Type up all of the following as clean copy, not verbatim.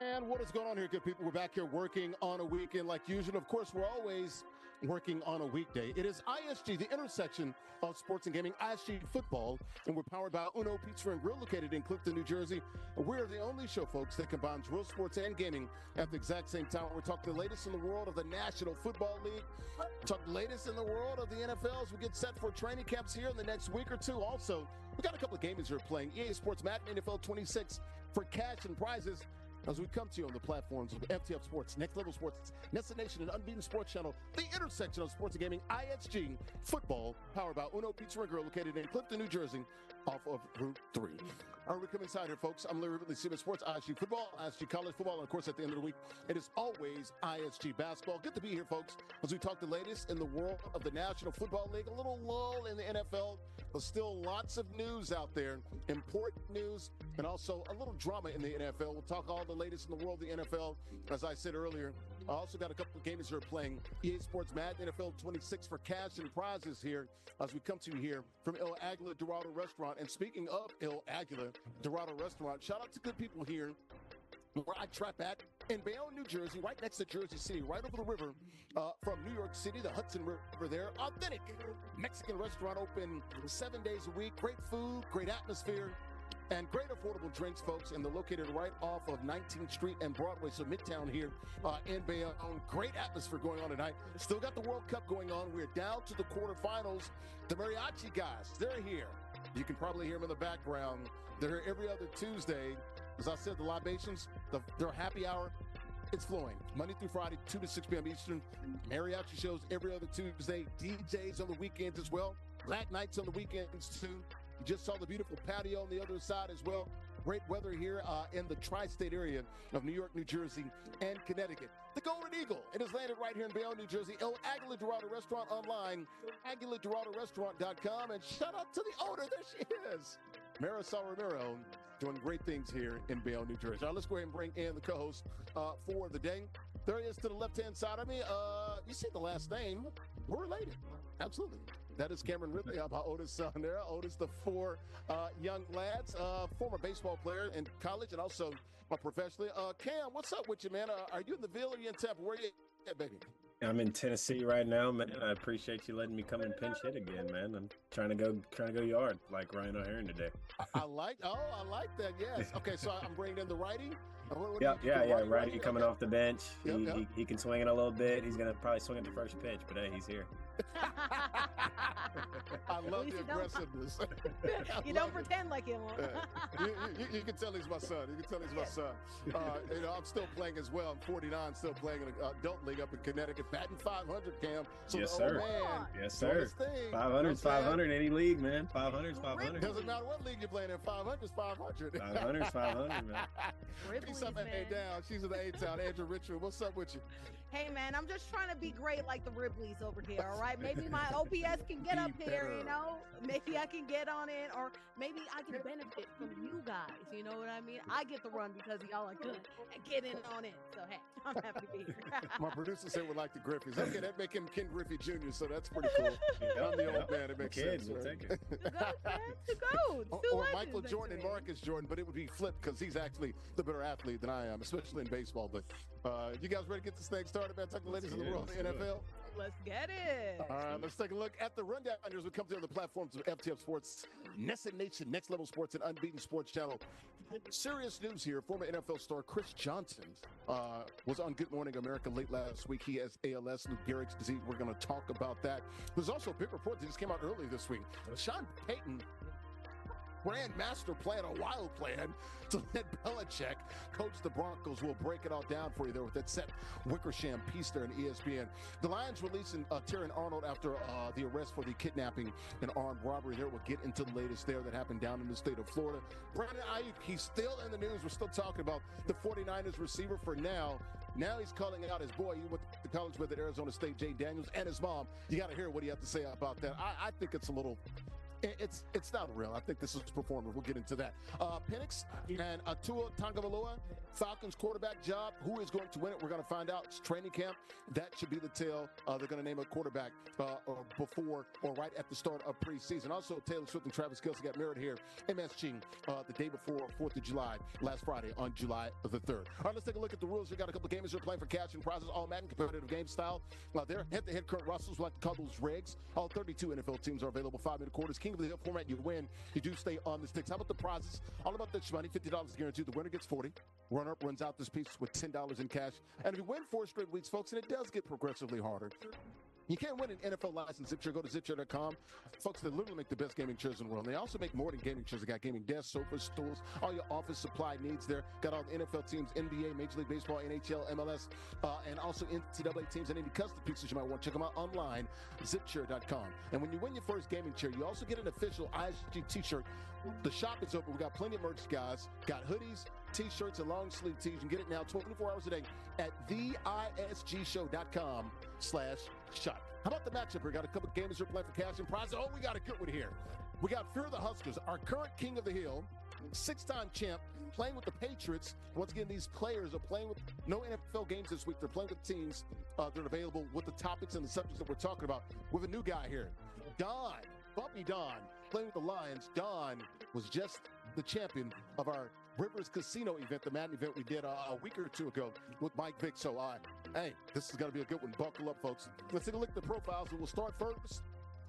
And what is going on here, good people? We're back here working on a weekend like usual. Of course, we're always working on a weekday. It is ISG, the intersection of sports and gaming, ISG football, and we're powered by Uno Pizza and Grill, located in Clifton, New Jersey. We're the only show, folks, that combines real sports and gaming at the exact same time. We're talking the latest in the world of the National Football League. We're talking the latest in the world of the NFL as we get set for training camps here in the next week or two. Also, we got a couple of gamers here playing EA Sports Madden NFL 26 for cash and prizes. As we come to you on the platforms of FTF Sports, Next Level Sports, NESN Nation, and Unbeaten Sports Channel, the intersection of sports and gaming, ISG football, powered by Uno Pizza and Grill, located in Clifton, New Jersey, off of Route 3. All right, we come inside here, folks. I'm Larry Ridley, CBS Sports, ISG football, ISG college football, and of course, at the end of the week, it is always ISG basketball. Good to be here, folks, as we talk the latest in the world of the National Football League. A little lull in the NFL, but still lots of news out there, important news, and also a little drama in the NFL. We'll talk all the latest in the world of the NFL. As I said earlier, I also got a couple of gamers here playing EA Sports Madden NFL 26 for cash and prizes here as we come to you here from El Aguila Dorado Restaurant. And speaking of El Aguila Dorado Restaurant, shout out to good people here where I trap at in Bayonne, New Jersey, right next to Jersey City, right over the river from New York City, the Hudson River there. Authentic Mexican restaurant, open 7 days a week. Great food, great atmosphere, and great affordable drinks, folks. And they're located right off of 19th Street and Broadway, so Midtown here in Bayonne. Great atmosphere going on tonight. Still got the World Cup going on. We're down to the quarterfinals. The mariachi guys, they're here. You can probably hear them in the background. They're here every other Tuesday. As I said, the libations, their happy hour, it's flowing. Monday through Friday, 2 to 6 p.m. Eastern. Mariachi shows every other Tuesday. DJs on the weekends as well. Black nights on the weekends too. You just saw the beautiful patio on the other side as well. Great weather here in the tri-state area of New York, New Jersey, and Connecticut. The Golden Eagle, it is landed right here in Bayonne, New Jersey. El Aguila Dorado Restaurant online, AguilaDoradoRestaurant.com. And shout out to the owner, there she is, Marisol Romero, doing great things here in Bayonne, New Jersey. Now let's go ahead and bring in the co-host for the day. There he is to the left-hand side of me. You see the last name. We're related. Absolutely. That is Cameron Ridley, my oldest son there. Oldest of four young lads, former baseball player in college and also professionally. Cam, what's up with you, man? Are you in the Ville or are you in Tampa? Where are you at, baby? I'm in Tennessee right now, man. I appreciate you letting me come and pinch hit again, man. I'm trying to go yard like Ryan O'Hearn today. I like that. Yes. Okay, so I'm bringing in the righty. Yeah. Righty coming off the bench. Yep. He can swing it a little bit. He's gonna probably swing at the first pitch, but hey, he's here. I love the aggressiveness. You don't pretend like you won't. You can tell he's my son. I'm still playing as well. I'm 49, still playing in an adult league up in Connecticut. Batting 500, Cam. So yes, sir. Man, yes, sir. 500's 500 any league, man. 500's 500. Doesn't matter what league you're playing in. 500's 500. 500's 500, man. Ripley's, up man. A down. She's in the A-Town. Andrea, Richmond, what's up with you? Hey, man, I'm just trying to be great like the Ribleys over here, all right? Maybe my OPS can get up here, you know? Maybe I can get on it, or maybe I can benefit from you guys, you know what I mean? I get the run because y'all are good at getting on it. So, hey, I'm happy to be here. My producer said we like the Griffeys. Okay, that make him Ken Griffey Jr., so that's pretty cool. I'm the old man. It makes sense. We'll take it. To go. Or Michael Jordan and Marcus Jordan, but it would be flipped because he's actually the better athlete than I am, especially in baseball. But you guys ready to get this thing started, man? Talk to the ladies in the world of the NFL. Let's get it. All right, let's take a look at the rundown as we come to the platforms of FTF Sports, NESN Nation, Next Level Sports, and Unbeaten Sports Channel. Serious news here. Former NFL star Chris Johnson was on Good Morning America late last week. He has ALS, Lou Gehrig's disease. We're going to talk about that. There's also a big report that just came out earlier this week. Sean Payton, grand master plan, a wild plan to let Belichick coach the Broncos. We'll break it all down for you there with that Seth Wickersham piece there in ESPN. The Lions releasing Terrion Arnold after the arrest for the kidnapping and armed robbery there. We'll get into the latest there that happened down in the state of Florida. Brandon Aiyuk, he's still in the news. We're still talking about the 49ers receiver for now. Now he's calling out his boy. He went to college with at Arizona State, Jayden Daniels, and his mom. You got to hear what he had to say about that. I think it's a little It's not real. I think this is performance. We'll get into that. Penix and Tua Falcons quarterback job. Who is going to win it? We're going to find out. It's training camp. That should be the tale. They're going to name a quarterback before or right at the start of preseason. Also, Taylor Swift and Travis Kelce got married here. MSG the day before 4th of July, last Friday on July the 3rd. All right, let's take a look at the rules. We got a couple of gamers who are playing for cash and prizes. All Madden competitive game style. They're head-to-head current rosters. We like to call those regs. All 32 NFL teams are available. 5-minute quarters. King of the Hill format. You win. You do stay on the sticks. How about the prizes? All about this money. $50 guaranteed. The winner gets 40. Runner-up runs out this piece with $10 in cash. And if you win 4 straight weeks, folks, and it does get progressively harder, you can't win an NFL license. Zipchair, go to zipchair.com. Folks, they literally make the best gaming chairs in the world. And they also make more than gaming chairs. They got gaming desks, sofas, stools, all your office supply needs there. Got all the NFL teams, NBA, Major League Baseball, NHL, MLS, and also NCAA teams and any custom pieces you might want. Check them out online, zipchair.com. And when you win your first gaming chair, you also get an official ISG t-shirt. The shop is open. We got plenty of merch, guys. Got hoodies, t-shirts, and long sleeve tees. You can get it now 24 hours a day at theisgshow.com/shop. How about the matchup? We got a couple of gamers who are playing for cash and prizes. Oh, we got a good one here. We got Fear the Huskers, our current king of the hill, 6-time champ, playing with the Patriots. Once again, these players are playing with no NFL games this week. They're playing with teams that are available with the topics and the subjects that we're talking about. With a new guy here, Don, BumpyDon, playing with the Lions. Don was just the champion of our Rivers Casino event, the Madden event we did a week or two ago with Mike Vick. So, hey, this is going to be a good one. Buckle up, folks. Let's take a look at the profiles. And we'll start first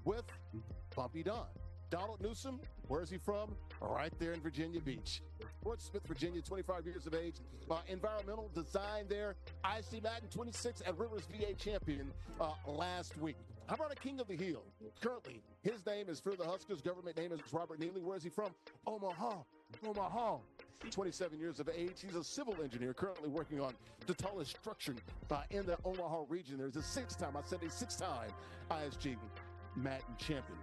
with BumpyDon. Donald Newsom, where is he from? Right there in Virginia Beach. Fort Smith, Virginia, 25 years of age. Environmental design there. ISG Madden 26 at Rivers VA champion last week. How about a king of the hill? Currently, his name is Fear the Huskers. Government name is Robert Neely. Where is he from? Omaha. 27 years of age. He's a civil engineer currently working on the tallest structure in the Omaha region. There's a 6-time ISG Madden champion.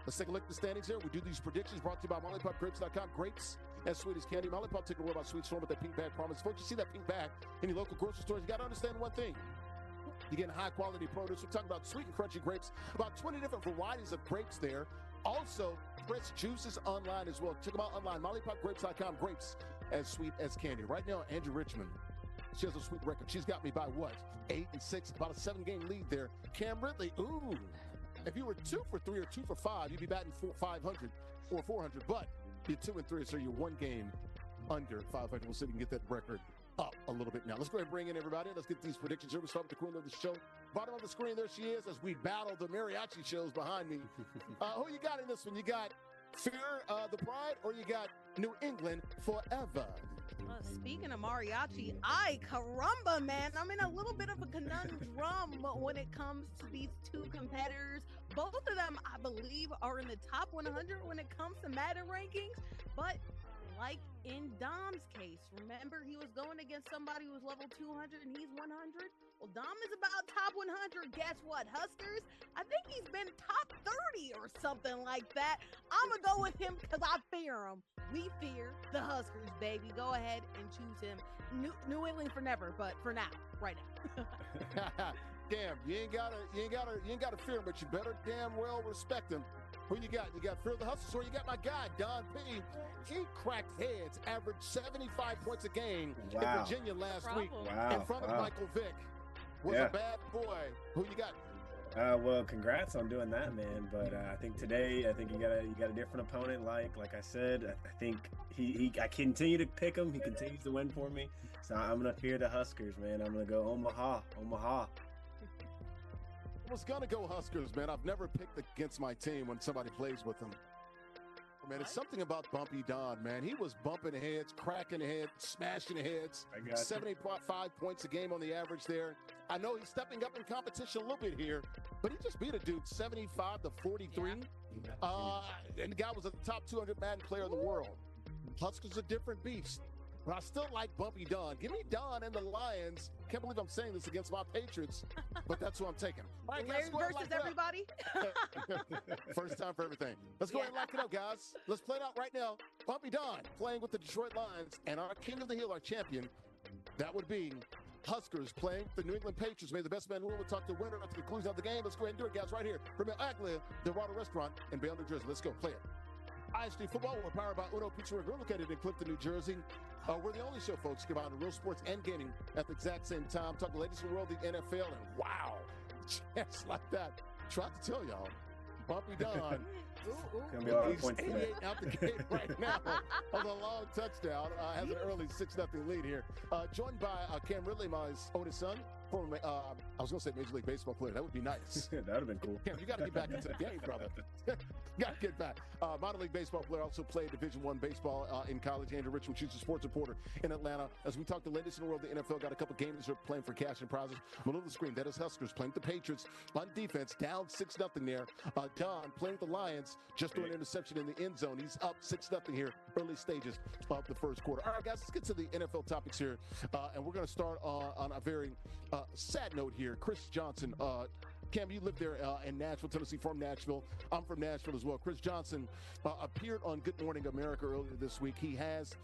Let's take a look at the standings here. We do these predictions brought to you by MollyPopGrapes.com. Grapes as sweet as candy. Mollipop, take a word about sweet storm with that pink bag promise. Folks, you see that pink bag in your local grocery stores, you got to understand one thing. You're getting high quality produce. We're talking about sweet and crunchy grapes, about 20 different varieties of grapes there. Also, fresh juices online as well. Check them out online, MollyPopGrapes.com. Grapes as sweet as candy. Right now, Andrea Richmond, she has a sweet record. She's got me by what? 8-6, about a 7-game lead there. Cam Ridley, ooh. If you were 2 for 3 or 2 for 5, you'd be batting 500 or 400. But you're 2 and 3, so you're 1 game under 500. We'll see if we can get that record up a little bit now. Let's go ahead and bring in everybody. Let's get these predictions here. We'll start with the queen of the show. Bottom of the screen, there she is as we battle the mariachi shows behind me. Who you got in this one? You got Fear the Pride, or you got New England Forever? Speaking of mariachi, caramba, man. I'm in a little bit of a conundrum when it comes to these two competitors. Both of them, I believe, are in the top 100 when it comes to Madden rankings. But like in Dom's case, remember he was going against somebody who was level 200 and he's 100? Well, Dom is about top 100. Guess what, Huskers? I think he's been top 30 or something like that. I'm going to go with him because I fear him. We fear the Huskers, baby. Go ahead and choose him. New England for never, but for now, right now. Damn, you ain't gotta fear him, but you better damn well respect him. Who you got? You got Fear the Huskers, or you got my guy, Don P. He cracked heads, averaged 75 points a game in Virginia last week in front of Michael Vick. Was a bad boy. Who you got? Well, congrats on doing that, man. But I think today, you got a different opponent. Like I said, I think I continue to pick him. He continues to win for me. So I'm gonna fear the Huskers, man. I'm gonna go Omaha. I was gonna go Huskers, man. I've never picked against my team when somebody plays with them. Man, it's something about BumpyDon, man. He was bumping heads, cracking heads, smashing heads. 75 points a game on the average there. I know he's stepping up in competition a little bit here, but he just beat a dude 75 to 43. And the guy was a top 200 Madden player in the world. Huskers a different beast. But I still like BumpyDon. Give me Don and the Lions. Can't believe I'm saying this against my Patriots, but that's who I'm taking. All right, Larry versus everybody. First time for everything. Let's go ahead and lock it up, guys. Let's play it out right now. BumpyDon playing with the Detroit Lions, and our king of the hill, our champion, that would be Huskers playing the New England Patriots. May the best man win. We'll talk to the winner at the conclusion of the game. Let's go ahead and do it, guys, right here from Aglia, the Dorado Restaurant in Bayonne, New Jersey. Let's go. Play it. ISG Football, we're powered by Uno Pizzeria. We're located in Clifton, New Jersey. We're the only show, folks, to combine real sports and gaming at the exact same time. Talk the latest in the world, the NFL, and wow, just like that. Tried to tell y'all, BumpyDon. He's 88 out the gate right now on the long touchdown. Has an early 6-0 lead here. Joined by Cam Ridley, my oldest son. Former, I was going to say Major League Baseball player. That would be nice. That would have been cool. Cam, you got to get back into the game, brother. Got to get back. Minor League Baseball player, also played Division I baseball in college. Andrea, Richmond, she's a sports reporter in Atlanta. As we talk the latest in the world, the NFL got a couple games who are playing for cash and prizes. Middle of the screen, that is Huskers playing with the Patriots on defense, down 6-0 there. Don playing with the Lions, just threw an interception in the end zone. He's up 6-0 here, early stages of the first quarter. All right, guys, let's get to the NFL topics here. And we're going to start on a very sad note here. Chris Johnson, Cam, you live there in Nashville, Tennessee, from Nashville. I'm from Nashville as well. Chris Johnson appeared on Good Morning America earlier this week. He has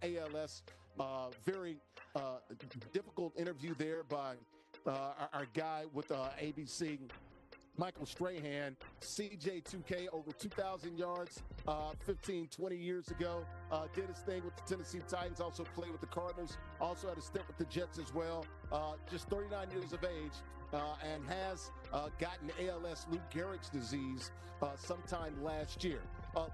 ALS. Very difficult interview there by our guy with ABC, Michael Strahan. CJ2K, over 2,000 yards 15, 20 years ago. Did his thing with the Tennessee Titans, also played with the Cardinals, also had a stint with the Jets as well. Just 39 years of age and has gotten ALS, Lou Gehrig's disease, sometime last year.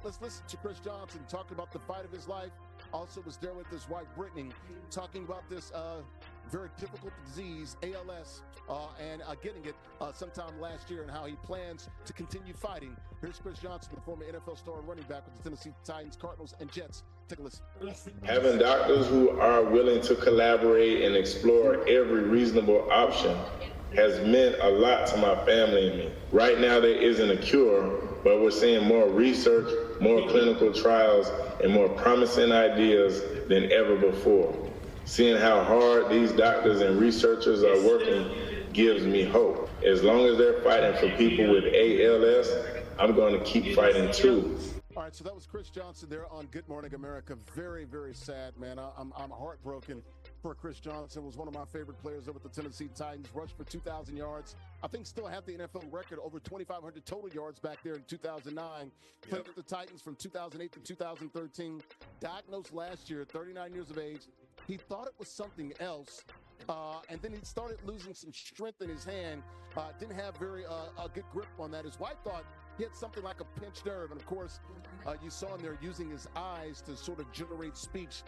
Let's listen to Chris Johnson talking about the fight of his life. Also was there with his wife, Brittany, talking about this very difficult disease, ALS, and getting it sometime last year, and how he plans to continue fighting. Here's Chris Johnson, the former NFL star and running back with the Tennessee Titans, Cardinals, and Jets. Take a listen. Having doctors who are willing to collaborate and explore every reasonable option has meant a lot to my family and me. Right now, there isn't a cure, but we're seeing more research, more clinical trials, and more promising ideas than ever before. Seeing how hard these doctors and researchers are working gives me hope. As long as they're fighting for people with ALS, I'm going to keep fighting too. All right, so that was Chris Johnson there on Good Morning America. Very, very sad, man. I'm heartbroken for Chris Johnson. Was one of my favorite players over at the Tennessee Titans. Rushed for 2,000 yards. I think still have the NFL record, over 2,500 total yards back there in 2009. Played with the Titans from 2008 to 2013. Diagnosed last year, 39 years of age. He thought it was something else. And then he started losing some strength in his hand. Didn't have very a good grip on that. His wife thought he had something like a pinched nerve. And, of course, you saw him there using his eyes to sort of generate speech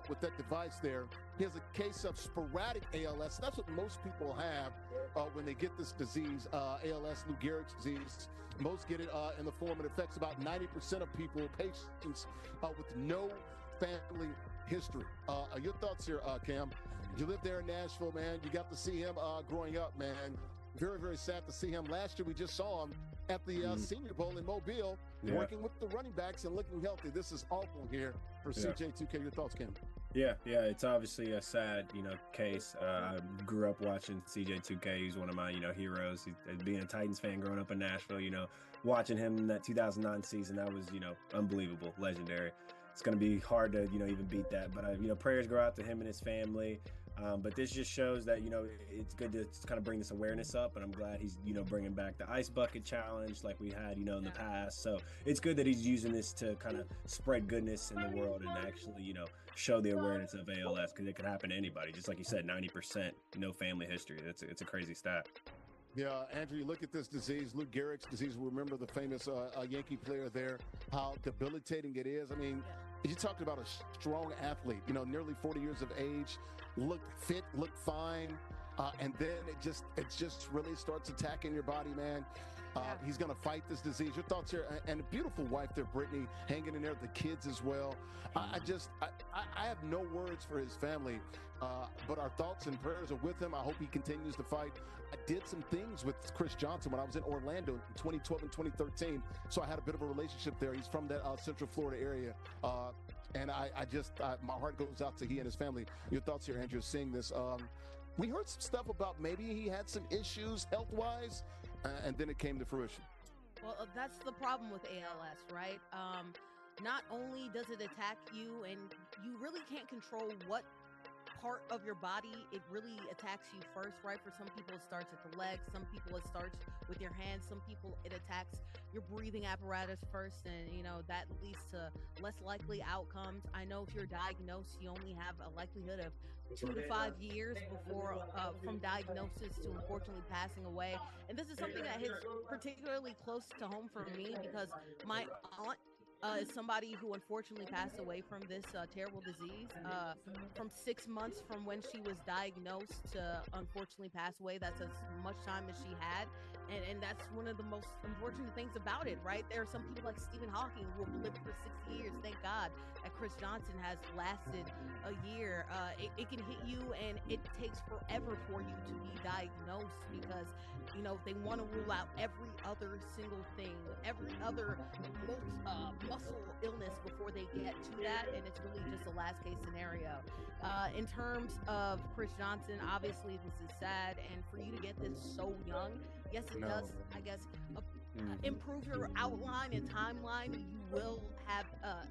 with that device there. He has a case of sporadic ALS. That's what most people have when they get this disease, ALS, Lou Gehrig's disease. Most get it in the form it affects about 90% of people, patients with no family history. Your thoughts here, Cam? You live there in Nashville, man. You got to see him growing up, man. Very, very sad to see him. Last year, we just saw him at the Senior Bowl in Mobile, working with the running backs and looking healthy. This is awful here for CJ2K. Your thoughts, Cam? Yeah, it's obviously a sad, case. I grew up watching CJ2K. He's one of my, heroes. Being a Titans fan growing up in Nashville, watching him in that 2009 season, that was, unbelievable, legendary. It's going to be hard to, even beat that. But, prayers go out to him and his family. But this just shows that, it's good to kind of bring this awareness up. And I'm glad he's, bringing back the ice bucket challenge like we had, in the past. So it's good that he's using this to kind of spread goodness in the world and actually, show the awareness of ALS, because it could happen to anybody. Just like you said, 90% no family history. It's a crazy stat. Yeah, Andrew, you look at this disease, Lou Gehrig's disease. Remember the famous Yankee player there, how debilitating it is. I mean, you talked about a strong athlete, nearly 40 years of age, looked fit, looked fine, and then it just really starts attacking your body, man. He's going to fight this disease. Your thoughts here? And a beautiful wife there, Brittany, hanging in there, the kids as well. I have no words for his family, but our thoughts and prayers are with him. I hope he continues to fight. I did some things with Chris Johnson when I was in Orlando in 2012 and 2013, so I had a bit of a relationship there. He's from that Central Florida area, and my heart goes out to he and his family. Your thoughts here, Andrew, seeing this. We heard some stuff about maybe he had some issues health-wise, and then it came to fruition. Well, that's the problem with ALS, right? Not only does it attack you, and you really can't control what part of your body, it really attacks you first, right? For some people, it starts at the legs. Some people, it starts with your hands. Some people, it attacks your breathing apparatus first, and that leads to less likely outcomes. I know if you're diagnosed, you only have a likelihood of 2 to 5 years before from diagnosis to unfortunately passing away. And this is something that hits particularly close to home for me because my aunt is somebody who unfortunately passed away from this terrible disease. From 6 months from when she was diagnosed to unfortunately pass away, that's as much time as she had. And that's one of the most unfortunate things about it, right? There are some people like Stephen Hawking who have lived for 60 years. Thank God that Chris Johnson has lasted a year. It can hit you, and it takes forever for you to be diagnosed because, they want to rule out every other single thing, every other muscle illness before they get to that, and it's really just a last case scenario. In terms of Chris Johnson, obviously this is sad, and for you to get this so young, yes, it does, I guess, improve your outline and timeline. You will have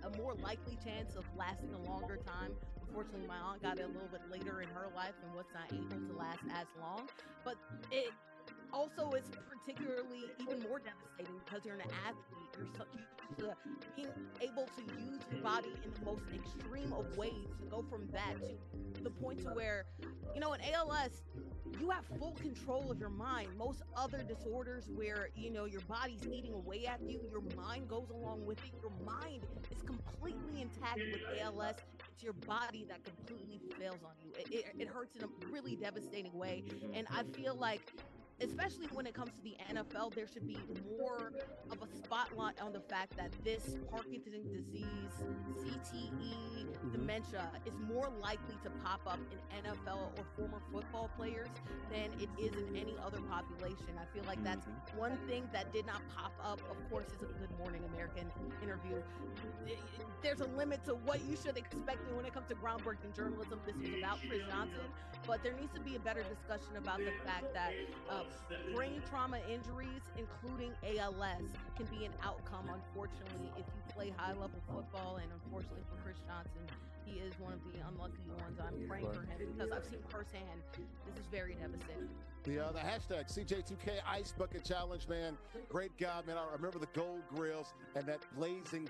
a more likely chance of lasting a longer time. Unfortunately, my aunt got it a little bit later in her life and was not able to last as long, but it also is particularly even more devastating because you're an athlete. You're so used to being able to use your body in the most extreme of ways to go from that to the point to where, in ALS, you have full control of your mind. Most other disorders where, your body's eating away at you, your mind goes along with it. Your mind is completely intact. With ALS, it's your body that completely fails on you. It hurts in a really devastating way. And I feel like, especially when it comes to the NFL, there should be more of a spotlight on the fact that this Parkinson's disease, CTE, dementia is more likely to pop up in NFL or former football players than it is in any other population. I feel like that's one thing that did not pop up. Of course, it's a Good Morning American interview. There's a limit to what you should expect when it comes to groundbreaking journalism. This was about Chris Johnson, but there needs to be a better discussion about the fact that brain trauma injuries, including ALS, can be an outcome, unfortunately, if you play high-level football. And unfortunately for Chris Johnson, he is one of the unlucky ones. I'm praying for him because I've seen firsthand. This is very devastating. The hashtag CJ2K Ice Bucket Challenge, man. Great guy, man. I remember the gold grills and that blazing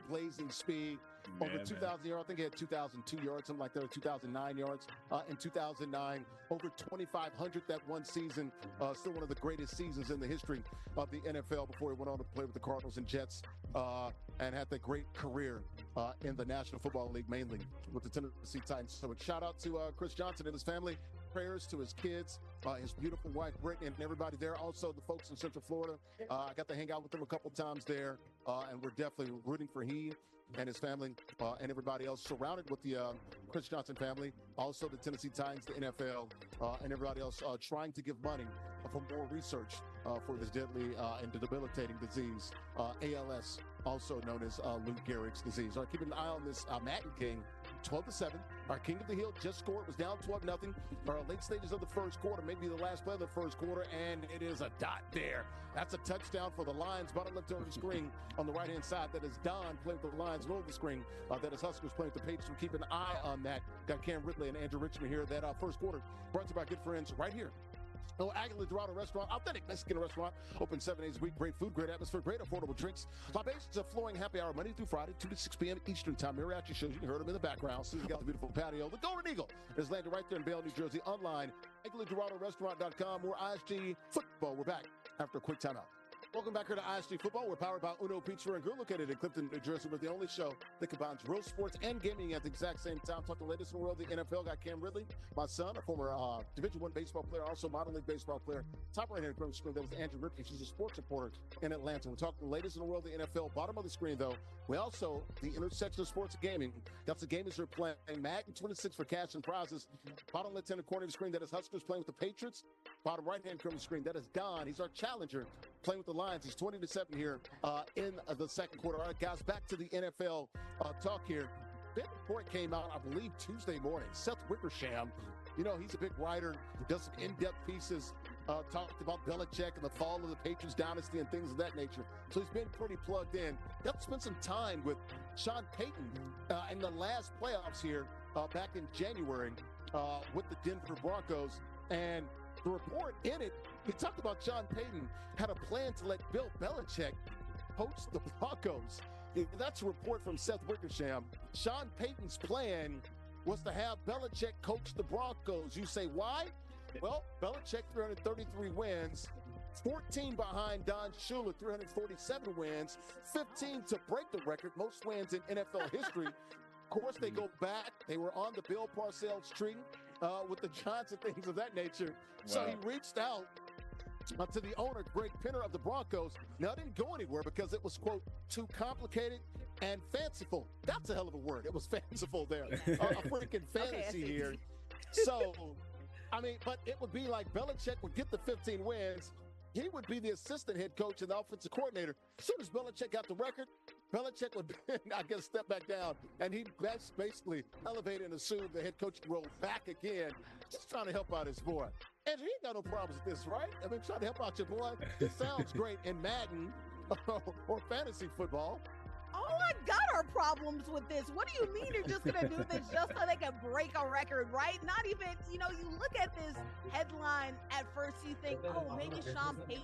speed. Over 2,000 yards. I think he had 2,002 yards, something like that, or 2,009 yards in 2009. Over 2,500 that one season. Still one of the greatest seasons in the history of the NFL before he went on to play with the Cardinals and Jets and had that great career in the National Football League, mainly with the Tennessee Titans. So a shout out to Chris Johnson and his family. Prayers to his kids, his beautiful wife, Brittany, and everybody there. Also, the folks in Central Florida. I got to hang out with them a couple times there, and we're definitely rooting for he and his family and everybody else surrounded with the Chris Johnson family. Also, the Tennessee Titans, the NFL, and everybody else trying to give money for more research for this deadly and debilitating disease, ALS, also known as Lou Gehrig's disease. All right, keeping an eye on this Madden King. 12-7. Our King of the Hill just scored. Was down 12-0. Our late stages of the first quarter, maybe the last play of the first quarter, and it is a dot there. That's a touchdown for the Lions. Bottom left of the screen on the right-hand side. That is Don playing with the Lions. Middle of the screen. That is Huskers playing with the Patriots. We'll keep an eye on that. Got Cam Ridley and Andrew Richmond here. That first quarter brought to you by good friends right here. Aguila Dorado Restaurant, authentic Mexican restaurant, open 7 days a week. Great food, great atmosphere, great affordable drinks. Libations of flowing happy hour Monday through Friday, 2 to 6 p.m. Eastern Time. Mariachi shows, you heard them in the background. Susan got the beautiful patio. The Golden Eagle is landed right there in Bale, New Jersey. Online, AguilaDoradoRestaurant.com. More ISG football. We're back after a quick timeout. Welcome back here to ISG Football. We're powered by Uno Pizza and Grill, located in Clifton, New Jersey. We're the only show that combines real sports and gaming at the exact same time. Talk the latest in the world of the NFL. Got Cam Ridley, my son, a former Division I baseball player, also modern league baseball player. Top right-hand corner of the screen, that was Andrew Ridley. She's a sports reporter in Atlanta. We're talking the latest in the world of the NFL. Bottom of the screen, though, we also, the intersection of sports and gaming. Got the gamers are playing Madden 26 for cash and prizes. Bottom left-hand corner of the screen, that is Huskers playing with the Patriots. Bottom right-hand corner of the screen, that is Don. He's our challenger, playing with the Lions. He's 20-7 here in the second quarter. All right, guys, back to the NFL talk here. Big report came out, I believe, Tuesday morning. Seth Wickersham, he's a big writer. He does some in-depth pieces, talked about Belichick and the fall of the Patriots dynasty and things of that nature. So he's been pretty plugged in. Got to spend some time with Sean Payton in the last playoffs here back in January. with the Denver Broncos. And the report in it, he talked about Sean Payton had a plan to let Bill Belichick coach the Broncos. That's a report from Seth Wickersham. Sean Payton's plan was to have Belichick coach the Broncos. You say, why? Well, Belichick, 333 wins, 14 behind Don Shula, 347 wins, 15 to break the record, most wins in NFL history. Of course, they go back. They were on the Bill Parcells tree with the Johnson, things of that nature. Wow. So he reached out to the owner, Greg Penner of the Broncos. Now, it didn't go anywhere because it was, quote, too complicated and fanciful. That's a hell of a word. It was fanciful there. A freaking fantasy here. So, I mean, but it would be like Belichick would get the 15 wins. He would be the assistant head coach and the offensive coordinator. As soon as Belichick got the record, Belichick would, I guess, step back down, and he'd basically elevate and assume the head coaching role back again, just trying to help out his boy. And he ain't got no problems with this, right? I mean, trying to help out your boy. It sounds great in Madden or fantasy football. All I got are problems with this. What do you mean you're just going to do this just so they can break a record, right? Not even, you look at this headline at first, you think, oh, maybe Sean Payton,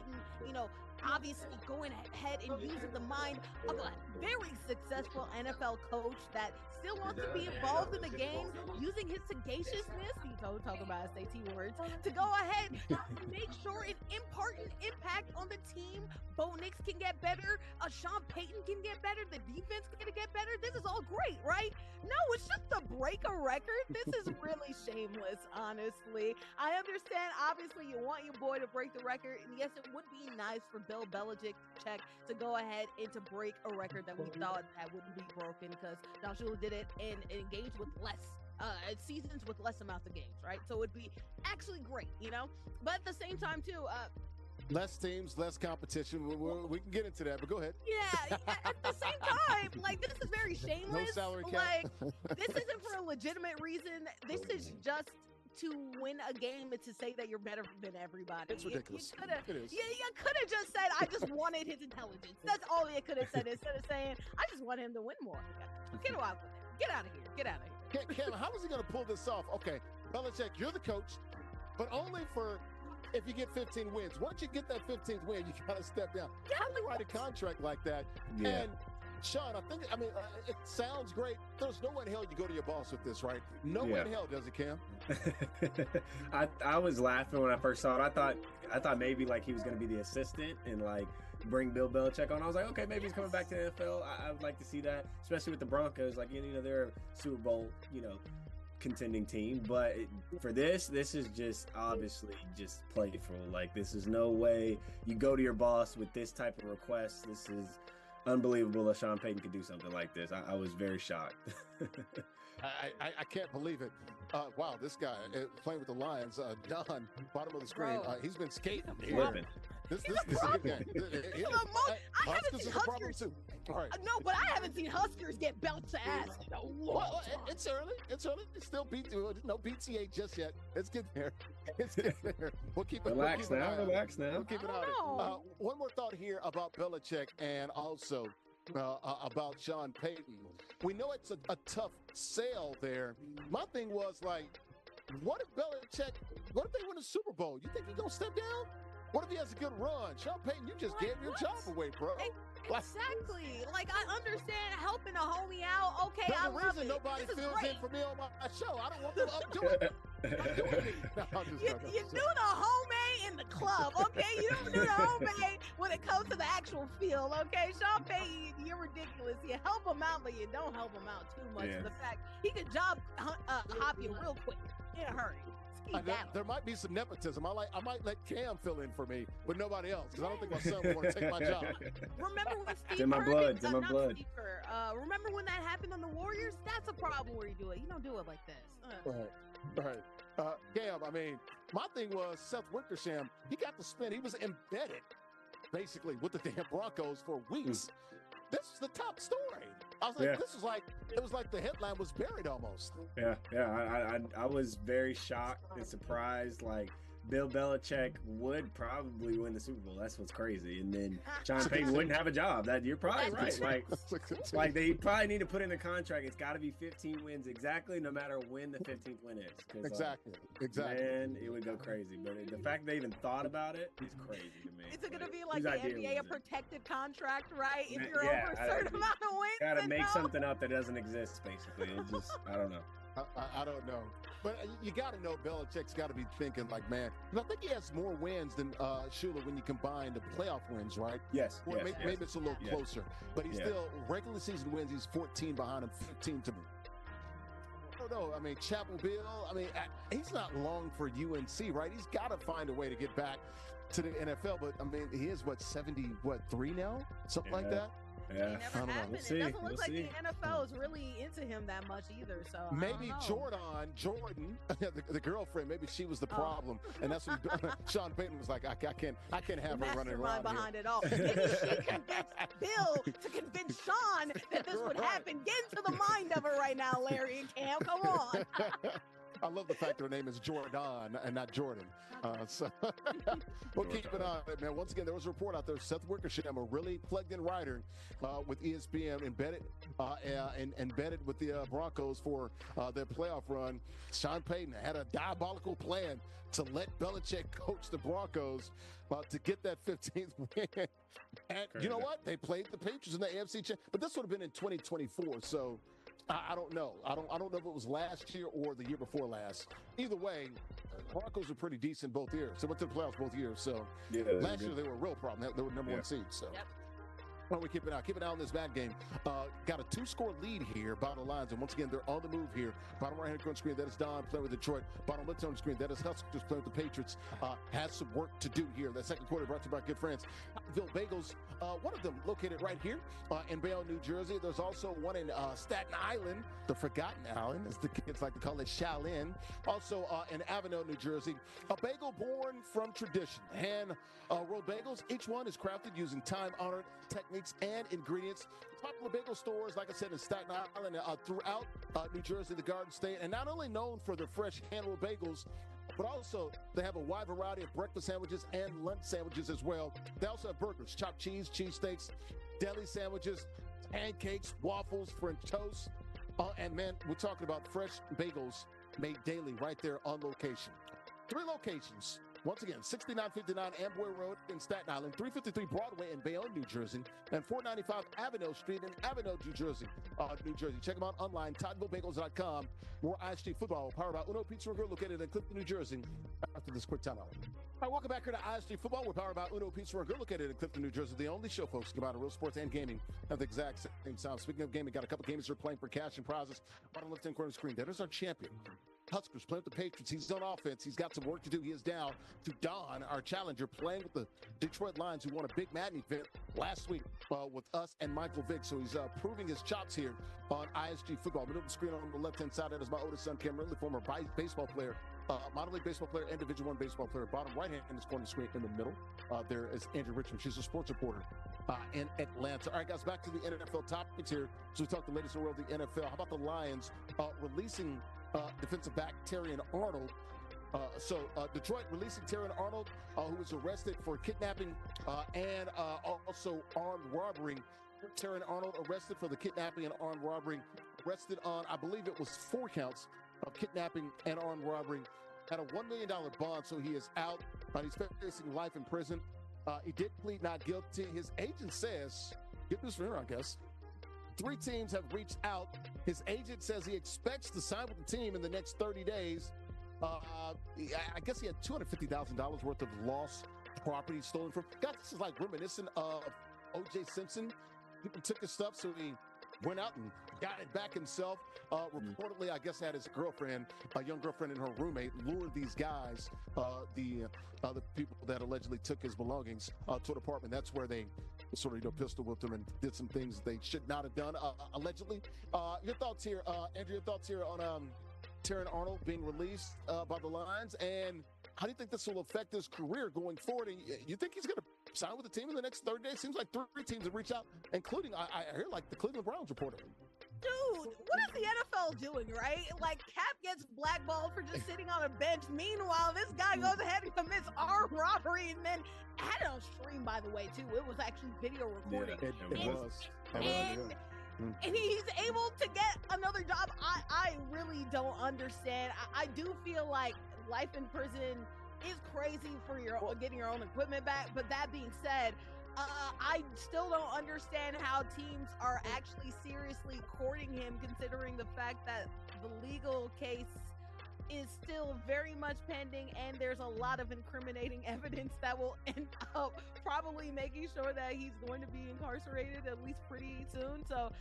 obviously going ahead and using the mind of a very successful NFL coach that still wants to be involved in the game, using his sagaciousness, talk about SAT words, to go ahead and make sure and impart an impact on the team. Bo Nix can get better. Sean Payton can get better. The defense can get better. This is all great, right? No, it's just to break a record. This is really shameless, honestly. I understand, obviously, you want your boy to break the record. And yes, it would be nice for Bill Belichick to go ahead and to break a record that we thought that wouldn't be broken because Don Shula did it and engaged with less seasons with less amounts of games, right? So it would be actually great, But at the same time, too, less teams, less competition. We can get into that, but go ahead. Yeah, at the same time, this is very shameless. No salary cap. This isn't for a legitimate reason. This is just to win a game and to say that you're better than everybody. It's ridiculous. It is. Yeah, you could have just said, I just wanted his intelligence. That's all you could have said instead of saying, I just want him to win more. Get out of here. Get out of here. Kevin, how is he going to pull this off? Okay, Belichick, you're the coach, but only for if you get 15 wins. Once you get that 15th win, you got to step down. How do you write a contract like that? Yeah. And Sean, it sounds great. There's no way in hell you go to your boss with this, right? No way in hell does it, Cam. I was laughing when I first saw it. I thought maybe he was going to be the assistant and bring Bill Belichick on. I was like, okay, maybe he's coming back to the NFL. I would like to see that, especially with the Broncos. They're a Super Bowl, contending team. But for this is just obviously just playful. This is no way you go to your boss with this type of request. This is unbelievable that Sean Payton could do something like this. I was very shocked. I can't believe it. Wow, this guy playing with the Lions, Don, bottom of the screen. He's been skating here. This is a good game. Huskers is a problem too. All right. No, but I haven't seen Huskers get belts to ass. Well, it's early. It's still no PTA just yet. It's getting there. We'll keep it. Relax now. We'll keep it out. One more thought here about Belichick and also about Sean Payton. We know it's a tough sale there. My thing was what if they win a Super Bowl? You think he's going to step down? What if he has a good run? Sean Payton, you just gave your job away, bro. Exactly. I understand helping a homie out. Okay, I love it. There's a reason nobody fills in for me on my show. I don't want them updoing it. You do the homie in the club, okay? You don't do the homie when it comes to the actual field, okay? Sean Payton, you're ridiculous. You help him out, but you don't help him out too much. Yeah. The fact he could job hop you real quick in a hurry. There might be some nepotism. I might let Cam fill in for me, but nobody else, because I don't think my son would want to take my job. Remember when Steve in my blood. Remember when that happened on the Warriors? That's a problem where you do it. You don't do it like this. Right. Cam, my thing was Seth Wickersham, he got to spend, he was embedded, basically, with the damn Broncos for weeks. This is the top story. I was like, it was like the headline was buried almost. Yeah. I was very shocked and surprised. Bill Belichick would probably win the Super Bowl. That's what's crazy. And then Sean Payton wouldn't have a job. That you're probably right. Like they probably need to put in the contract. It's got to be 15 wins exactly, no matter when the 15th win is. Exactly. Man, it would go crazy. But the fact they even thought about it is crazy to me. Is it going to be like the NBA, a protected contract, right? If you're over a certain amount of wins, got to make something up that doesn't exist, basically. It just, I don't know. I don't know. But you got to know Belichick's got to be thinking like, man, I think he has more wins than Shula when you combine the playoff wins, right? Yes. Or maybe it's a little closer. But he's still, regular season wins, he's 14 behind him, 15 to me. I don't know. I mean, Chapel Bill, he's not long for UNC, right? He's got to find a way to get back to the NFL. But, I mean, he is, 73 now? Something like that? Yeah, it never happened. It doesn't look like the NFL is really into him that much either. So maybe Jordan, the girlfriend, maybe she was the problem, and that's what Sean Payton was like. I can't have her running around behind here. it all. Maybe she convinced Bill to convince Sean that this would happen. Get into the mind of her right now, Larry and Cam. Come on. I love the fact her name is Jordan and not Jordan. So we'll keep it on it, man. Once again, there was a report out there. Seth Wickersham, a really plugged-in writer with ESPN, embedded with the Broncos for their playoff run. Sean Payton had a diabolical plan to let Belichick coach the Broncos to get that 15th win. And you know what? They played the Patriots in the AFC Championship, but this would have been in 2024. So I don't know. I don't know if it was last year or the year before last. Either way, Broncos were pretty decent both years. They went to the playoffs both years. So last year they were a real problem. They were number one seed. So. Yep. Well, we keep it out. Keep it out in this bad game. Got a 2-score lead here by the Lions. And once again, they're on the move here. Bottom right-hand corner screen, that is Don playing with Detroit. Bottom left-hand screen, that is Huskers playing with the Patriots. Has some work to do here. That second quarter brought to you by good friends. Ville Bagels, one of them located right here in Bayonne, New Jersey. There's also one in Staten Island, the Forgotten Island, as the kids like to call it, Shaolin. Also in Avenel, New Jersey. A bagel born from tradition. Hand-rolled bagels. Each one is crafted using time-honored techniques and ingredients. Popular bagel stores, like I said, in Staten Island, throughout New Jersey, the Garden State, and not only known for their fresh hand-rolled bagels, but also they have a wide variety of breakfast sandwiches and lunch sandwiches as well. They also have burgers, chopped cheese, cheesesteaks, deli sandwiches, pancakes, waffles, French toast. And man, we're talking about fresh bagels made daily right there on location. 3 locations. Once again, 6959 Amboy Road in Staten Island, 353 Broadway in Bayonne, New Jersey, and 495 Avenel Street in Avenel, New Jersey. Check them out online, ToddvilleBagels.com. More ISG football powered by Uno Pizza and Grill located in Clifton, New Jersey. After this quick timeout. All right, welcome back here to ISG football. We're powered by Uno Pizza and Grill located in Clifton, New Jersey. The only show, folks, about real sports and gaming at the exact same time. Speaking of gaming, got a couple games we're playing for cash and prizes. Bottom left-hand corner of the screen. That is our champion. Huskers playing with the Patriots. He's on offense. He's got some work to do. He is down to Don, our challenger, playing with the Detroit Lions, who won a big Madden event last week with us and Michael Vick. So he's proving his chops here on ISG football. Middle of the screen on the left-hand side, that is my oldest son, Cam Ridley, former baseball player, minor league baseball player, and Division I baseball player. Bottom right-hand in this corner of the screen in the middle, there is Andrea Richmond. She's a sports reporter in Atlanta. All right, guys, back to the NFL topics here. So we talked the latest in the world of the NFL. How about the Lions releasing defensive back Terrion Arnold? Detroit releasing Terrion Arnold, who was arrested for kidnapping and also armed robbery. Terrion Arnold arrested for the kidnapping and armed robbery. Arrested on, I believe it was 4 counts of kidnapping and armed robbery. Had a $1 million bond, so he is out. He's facing life in prison. He did plead not guilty. His agent says, good news for him, I guess, 3 teams have reached out. His agent says he expects to sign with the team in the next 30 days. I guess he had $250,000 worth of lost property stolen from. God, this is like reminiscent of O.J. Simpson. People took his stuff, so he went out and got it back himself. Reportedly, I guess, had his girlfriend, a young girlfriend and her roommate, lured these guys, the people that allegedly took his belongings to an apartment. That's where they sort of pistol whipped him and did some things they should not have done, allegedly. Your thoughts here, Andrea, your thoughts here on Terrion Arnold being released by the Lions, and how do you think this will affect his career going forward? And you think he's going to sign with the team in the next 30 days? Seems like 3 teams have reached out, including, I hear, like the Cleveland Browns reported. Dude, what is the NFL doing, right? Like, Cap gets blackballed for just sitting on a bench. Meanwhile, this guy goes ahead and commits armed robbery and then had it on stream, by the way, too. It was actually video recording. Yeah, it was. And he's able to get another job. I really don't understand. I do feel like life in prison is crazy for getting your own equipment back. But that being said, I still don't understand how teams are actually seriously courting him, considering the fact that the legal case is still very much pending, and there's a lot of incriminating evidence that will end up probably making sure that he's going to be incarcerated at least pretty soon. So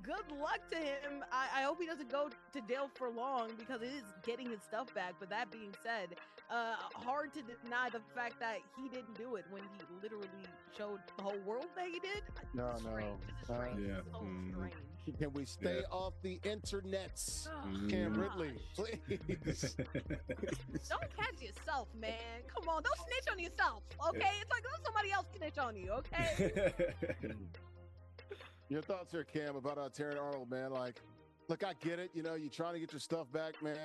good luck to him. I hope he doesn't go to jail for long, because it is getting his stuff back. But that being said, hard to deny the fact that he didn't do it when he literally showed the whole world that he did. No. Yeah. So strange. Can we stay off the internets? Cam Ridley, please. Don't catch yourself, man. Come on, don't snitch on yourself, okay? It's like, let somebody else snitch on you, okay? Your thoughts here, Cam, about Terrion Arnold, man? Like, look, I get it. You know, you're trying to get your stuff back, man.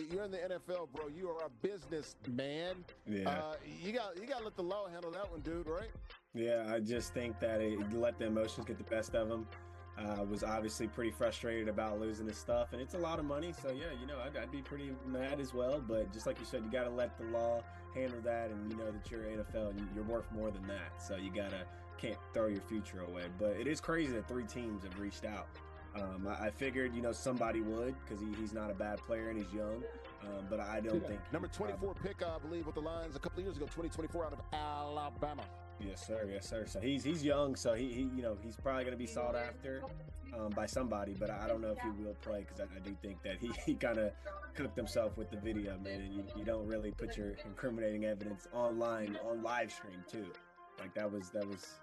You're in the NFL, bro. You are a business man. Yeah. You got to let the law handle that one, dude, right? Yeah, I just think that it let the emotions get the best of him. Was obviously pretty frustrated about losing his stuff, and it's a lot of money. So yeah, you know, I'd be pretty mad as well. But just like you said, you got to let the law handle that, and you know that you're NFL and you're worth more than that. So you can't throw your future away. But it is crazy that 3 teams have reached out. I figured, you know, somebody would, because he's not a bad player and he's young. But I don't think number 24 pick, I believe, with the Lions a couple of years ago, 2024 out of Alabama. Yes, sir. So he's young, so he you know, he's probably going to be sought after by somebody, but I don't know if he will play, because I do think that he kind of cooked himself with the video, man. And you don't really put your incriminating evidence online on live stream too. Like that was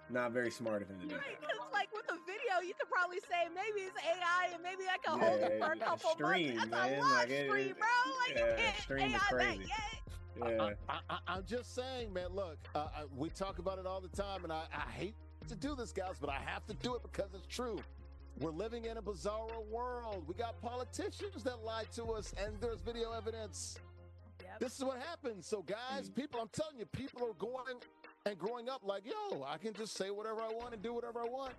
not very smart of him to do. Right, because like with the video, you could probably say maybe it's AI and maybe I can hold it for a couple months. That's a live stream, bro. Like you can't AI that yet. Yeah. I'm just saying, man, look, we talk about it all the time, and I hate to do this, guys, but I have to do it because it's true. We're living in a bizarro world. We got politicians that lie to us, and there's video evidence. Yep. This is what happens. So, guys, people, I'm telling you, people are going and growing up like, yo, I can just say whatever I want and do whatever I want.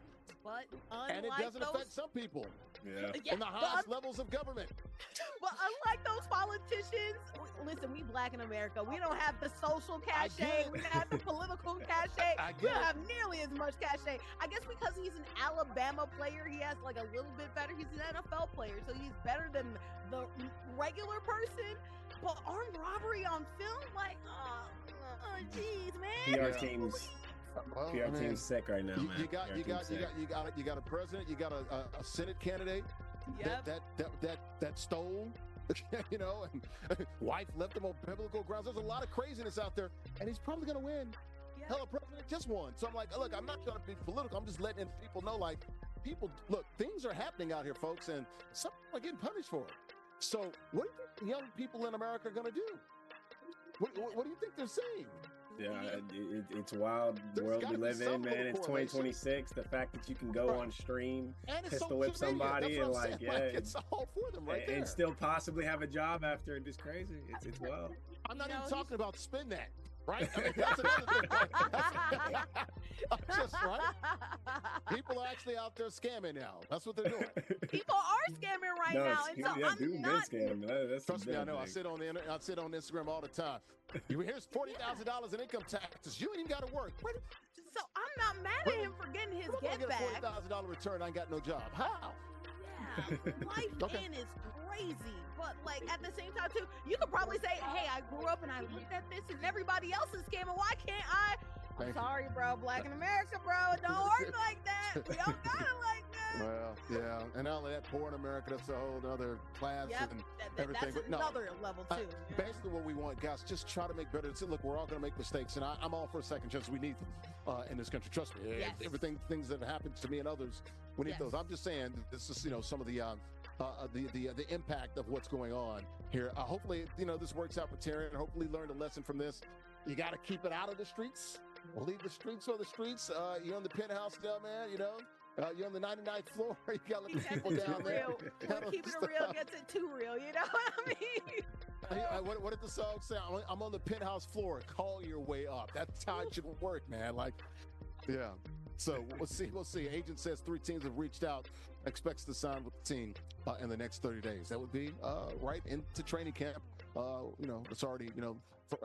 But and it doesn't affect some people. Yeah. In the highest levels of government. But unlike those politicians, listen, we black in America. We don't have the social cachet. We don't have the political cachet. We don't have nearly as much cachet. I guess because he's an Alabama player, he has like a little bit better. He's an NFL player, so he's better than the regular person. But armed robbery on film, like, jeez, man. PR team's sick right now, man. You got a president, you got a Senate candidate that stole, you know, and wife left him on biblical grounds. There's a lot of craziness out there, and he's probably going to win. Yep. Hell, a president just won. So I'm like, look, I'm not trying to be political. I'm just letting people know, like, look, things are happening out here, folks, and some people are getting punished for it. So what do you think young people in America are going to do? What do you think they're saying? Yeah, it's a wild world we live in, man. It's 2026. The fact that you can go on stream, pistol whip somebody, and like, it's all for them right there. And still possibly have a job after it. It's crazy. It's wild. I'm not even talking about spin that. Right? I mean, that's another thing. Just right. People are actually out there scamming now. That's what they're doing. People are scamming right now, and so I'm not. Trust me, I know. I sit on Instagram all the time. Here's $40,000 in income taxes. You ain't even got to work. So I'm not mad at him for getting his get back. I get a $40,000 return. I ain't got no job. How? Yeah, life in is crazy, but like at the same time too, you could probably say, hey, I grew up and I looked at this and everybody else is scamming. Why can't I? I'm sorry, bro. Black in America, bro. It don't work like that. We don't got it like that. Well, yeah. And not only that, poor in America, that's a whole other class and everything. That's another level too. Basically what we want, guys, just try to make better. Look, we're all going to make mistakes, and I'm all for a second chance. We need them in this country. Trust me. Yes. Things that have happened to me and others, we need those. I'm just saying, this is, some of the impact of what's going on here. Hopefully, this works out for Terrion, and hopefully learned a lesson from this. You got to keep it out of the streets. Leave the streets for the streets. You're in the penthouse now, man, You're on the 99th floor. You got to let people down there. When keeping it real gets it too real. You know what I mean? What did the song say? I'm on the penthouse floor. Call your way up. That's how it should work, man. Like, yeah. So we'll see. We'll see. Agent says 3 teams have reached out. Expects to sign with the team in the next 30 days. That would be right into training camp. It's already,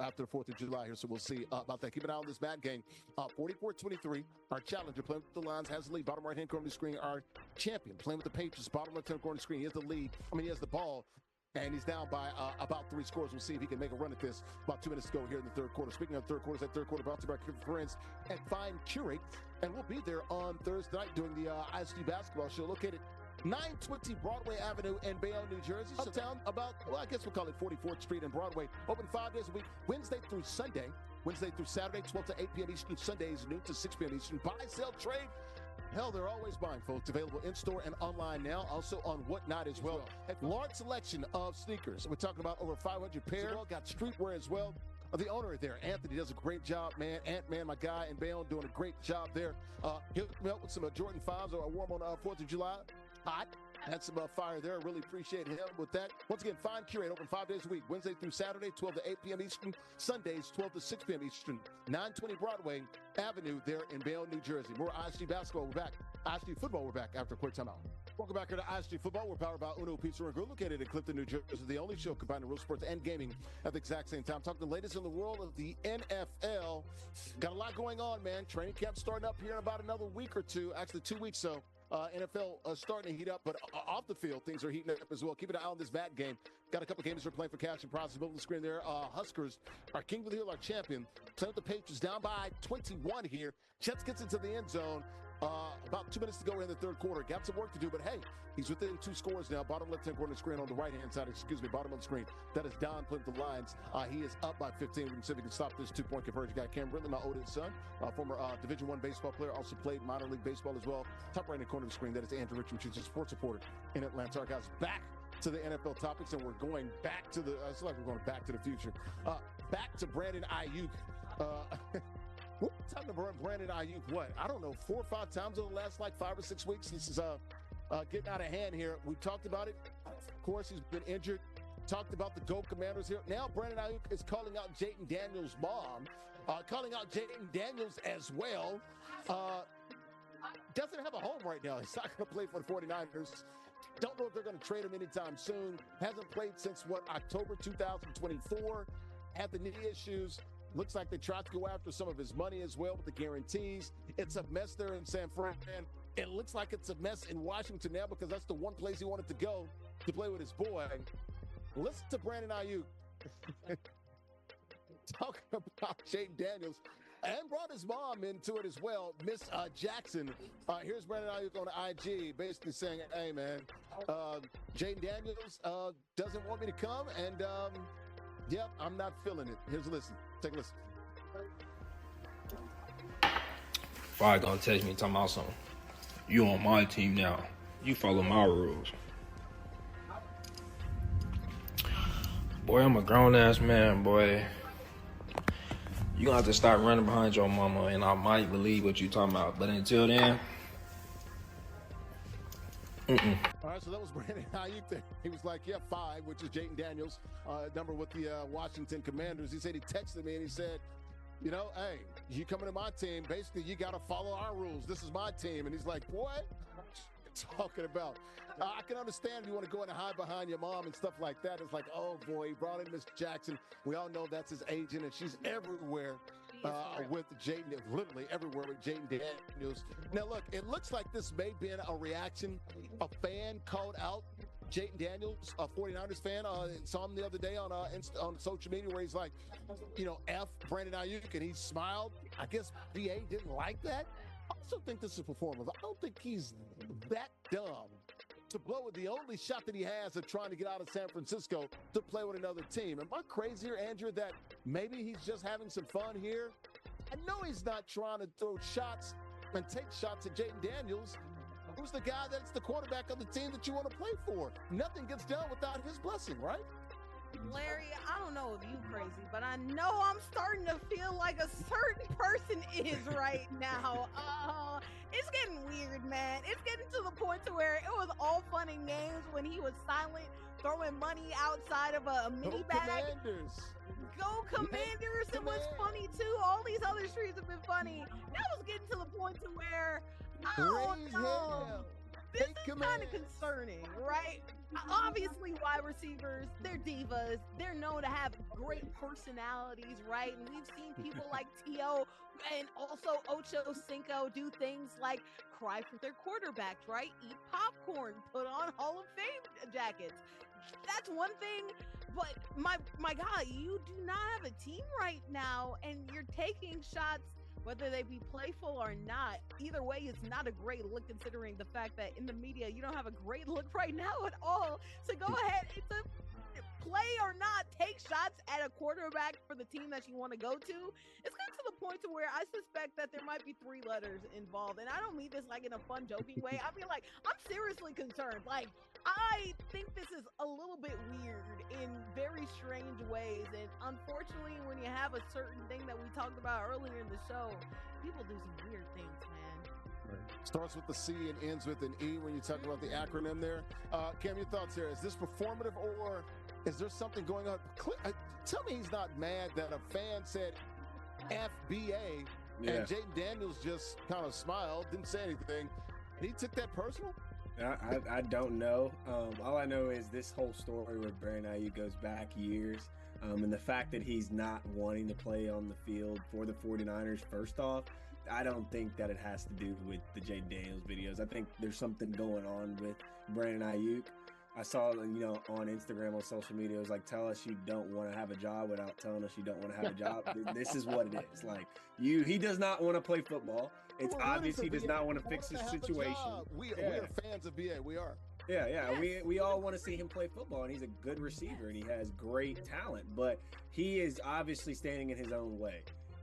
after the 4th of July here, so we'll see about that. Keep an eye on this Madden game. 44-23, our challenger playing with the Lions has the lead. Bottom right-hand corner of the screen, our champion playing with the Patriots. Bottom left-hand corner of the screen, he has the lead. He has the ball, and he's down by about 3 scores. We'll see if he can make a run at this. About 2 minutes to go here in the third quarter. Speaking of third quarters, that third quarter brought to you by friends at Fine Curate, and we'll be there on Thursday night doing the ISG basketball show located 920 Broadway Avenue in Bayonne, New Jersey. Uptown, I guess we'll call it 44th Street and Broadway. Open 5 days a week, Wednesday through Sunday. Wednesday through Saturday, 12 to 8 p.m. Eastern. Sundays, noon to 6 p.m. Eastern. Buy, sell, trade. Hell, they're always buying, folks. Available in-store and online now. Also on Whatnot as well. Large selection of sneakers. We're talking about over 500 pairs. Got streetwear as well. The owner there, Anthony, does a great job, man. Ant-Man, my guy in Bayonne, doing a great job there. He'll hook me up with some Jordan 5s or a warm on 4th of July. Hot. Had some fire there. Really appreciate him with that. Once again, Fine Curate, open 5 days a week. Wednesday through Saturday, 12 to 8 p.m. Eastern. Sundays, 12 to 6 p.m. Eastern. 920 Broadway Avenue there in Bayonne, New Jersey. More ISG basketball. We're back. ISG football. We're back after a quick timeout. Welcome back here to ISG football. We're powered by Uno Pizza and Grill, located in Clifton, New Jersey. The only show combining real sports and gaming at the exact same time. Talking the latest in the world of the NFL. Got a lot going on, man. Training camp starting up here in about another week or two. Actually, 2 weeks so. NFL starting to heat up, but off the field, things are heating up as well. Keep an eye on this Madden game. Got a couple games we're playing for cash and prizes. Middle of the screen there. Huskers, our King of the Hill, our champion. Playing with the Patriots down by 21 here. Jets gets into the end zone. About 2 minutes to go in the third quarter. Got some work to do, but hey, he's within 2 scores now. Bottom left-hand corner of the screen on the right-hand side. Bottom of the screen. That is Don playing the Lions. He is up by 15. We can see if we can stop this 2-point conversion. Got Cam Ridley, my oldest son, former Division I baseball player, also played minor league baseball as well. Top right-hand corner of the screen. That is Andrea, Richmond, she's a sports reporter in Atlanta. Our guys back to the NFL topics, and we're going back to it's like we're going back to the future. Back to Brandon Aiyuk. What time to Brandon Aiyuk? What? I don't know, 4 or 5 times over the last 5 or 6 weeks. This is getting out of hand here. We talked about it. Of course, he's been injured. Talked about the GOAT Commanders here. Now Brandon Aiyuk is calling out Jayden Daniels' mom, calling out Jayden Daniels as well. Doesn't have a home right now. He's not going to play for the 49ers. Don't know if they're going to trade him anytime soon. Hasn't played since, October 2024. Had the knee issues. Looks like they tried to go after some of his money as well with the guarantees. It's a mess there in San Fran. It looks like it's a mess in Washington now because that's the one place he wanted to go to play with his boy. Listen to Brandon Aiyuk talking about Jayden Daniels and brought his mom into it as well, Miss Jackson. Here's Brandon Aiyuk on IG basically saying, hey, man, Jayden Daniels doesn't want me to come, and yep, I'm not feeling it. Here's a listen. Take a listen. Fire gonna text me talking about something. You on my team now. You follow my rules. Boy, I'm a grown-ass man, boy. You gonna have to start running behind your mama, and I might believe what you talking about. But until then, All right, so that was Brandon Aiyuk there. He was like, yeah, 5, which is Jayden Daniels' number with the Washington Commanders. He said he texted me and he said, you know, hey, you coming to my team, basically you got to follow our rules. This is my team. And he's like, boy, what you talking about? I can understand if you want to go in and hide behind your mom and stuff like that. It's like, oh, boy, he brought in Miss Jackson. We all know that's his agent, and she's everywhere. With Jayden, literally everywhere with Jayden Daniels. Now, look, it looks like this may be a reaction. A fan called out Jayden Daniels, a 49ers fan. Saw him the other day on social media where he's like, you know, F Brandon Aiyuk, and he smiled. I guess BA didn't like that. I also think this is performance. I don't think he's that dumb to blow with the only shot that he has of trying to get out of San Francisco to play with another team. Am I crazy here, Andrea, that maybe he's just having some fun here? I know he's not trying to throw shots and take shots at Jayden Daniels, who's the guy that's the quarterback of the team that you want to play for. Nothing gets done without his blessing, right? Larry, I don't know if you crazy, but I know I'm starting to feel like a certain person is right now. It's getting weird, man. It's getting to the point to where it was all fun and games when he was silent, throwing money outside of a mini bag. Go Commanders! It was funny too. All these other streets have been funny. Now it's getting to the point to where I don't know. This is kind of concerning, right? Obviously, wide receivers, they're divas. They're known to have great personalities, right? And we've seen people like T.O. and also Ocho Cinco do things like cry for their quarterbacks, right? Eat popcorn, put on Hall of Fame jackets. That's one thing, but my God, you do not have a team right now, and you're taking shots, whether they be playful or not. Either way, it's not a great look considering the fact that in the media, you don't have a great look right now at all. So go ahead, it's a play or not, take shots at a quarterback for the team that you want to go to. It's getting to the point to where I suspect that there might be 3 letters involved. And I don't mean this like in a fun, joking way. I mean, like, I'm seriously concerned. Like, I think this is a little bit weird in very strange ways. And unfortunately, when you have a certain thing that we talked about earlier in the show, people do some weird things, man. Starts with the C and ends with an E when you talk about the acronym there. Cam, your thoughts here. Is this performative or is there something going on? Tell me he's not mad that a fan said FBA and Jayden Daniels just kind of smiled, didn't say anything. And he took that personal? I don't know. All I know is this whole story with Brandon Aiyuk goes back years. And the fact that he's not wanting to play on the field for the 49ers, first off, I don't think that it has to do with the Jayden Daniels videos. I think there's something going on with Brandon Aiyuk. I saw, on Instagram, on social media, it was like, tell us you don't want to have a job without telling us you don't want to have a job. This is what it is. Like, he does not want to play football. It's obvious he does not want to fix his situation. We are fans of BA. We are. Yeah. Yes. We all want to see him play football, and he's a good receiver, and he has great talent. But he is obviously standing in his own way.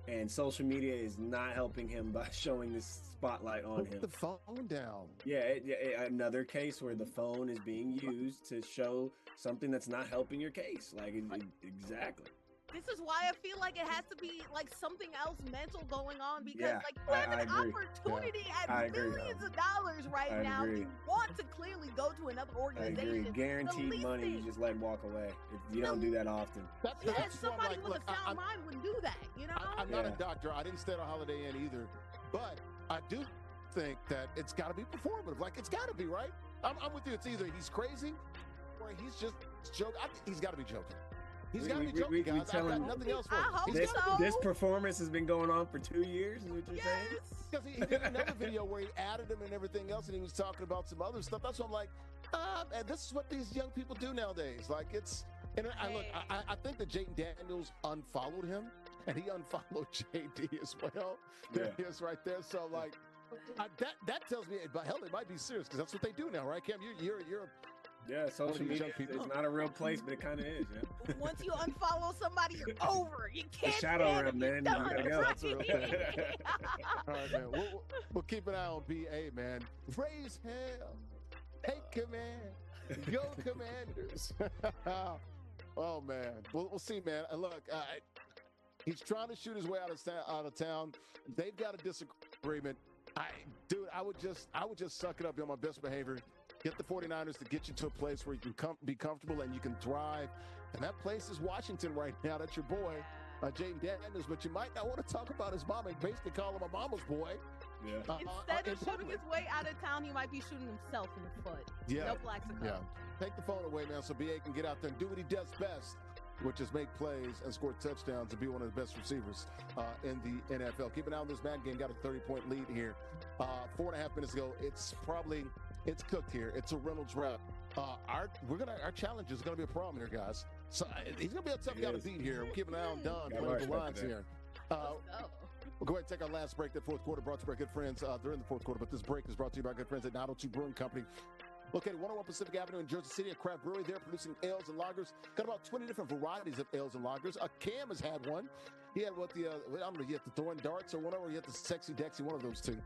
And social media is not helping him by showing this spotlight on him. Put the phone down. Yeah, another case where the phone is being used to show something that's not helping your case. Exactly. This is why I feel like it has to be like something else mental going on because you have an opportunity at millions of dollars right now. You want to clearly go to another organization. I agree. Guaranteed money, you just let him walk away. You don't do that often. Somebody with a sound mind would do that, I'm not a doctor. I didn't stay at a Holiday Inn either. But I do think that it's got to be performative. Like, it's got to be, right? I'm with you. It's either he's crazy or he's just joking. I think he's got to be joking. He's got to be joking, guys. I've got nothing else for him. This performance has been going on for 2 years, is what you're saying? Because he did another video where he added him and everything else, and he was talking about some other stuff. That's why I'm like, and this is what these young people do nowadays. Like, it's... And I think that Jayden Daniels unfollowed him, and he unfollowed JD as well. There he is right there. So, like, that tells me, but hell, it might be serious, because that's what they do now, right, Cam? You're social media is not a real place, but it kind of is, yeah. Once you unfollow somebody, you're over. You can't. The shadow realm, man. You gotta go. All right, man. We'll keep an eye on BA, man. Raise hell. Take command. Go Commanders. Oh, man. We'll see, man. Look, he's trying to shoot his way out of town. They've got a disagreement. I would just suck it up, be on my best behavior. Get the 49ers to get you to a place where you can be comfortable and you can thrive. And that place is Washington right now. That's your boy, Jayden Daniels. But you might not want to talk about his mom and basically call him a mama's boy. Yeah. Instead of shooting his way out of town, he might be shooting himself in the foot. Yeah. No Plaxico. Yeah. Take the phone away, man, so BA can get out there and do what he does best, which is make plays and score touchdowns and be one of the best receivers in the NFL. Keep an eye on this Madden game. Got a 30-point lead here. 4.5 minutes ago. It's cooked here. It's a Reynolds wrap. Our challenge is gonna be a problem here, guys. So he's gonna be a tough guy to beat here. We're keeping an eye on Don playing the lines here. We'll go ahead and take our last break. That fourth quarter brought to you by good friends. They're in the fourth quarter, but this break is brought to you by good friends at 902 Brewing Company. Located 101 Pacific Avenue in Jersey City, a craft brewery there producing ales and lagers. Got about 20 different varieties of ales and lagers. Cam has had one. He had what the, I don't know, he had the throwing darts or whatever. He had the sexy Dexy, one of those two.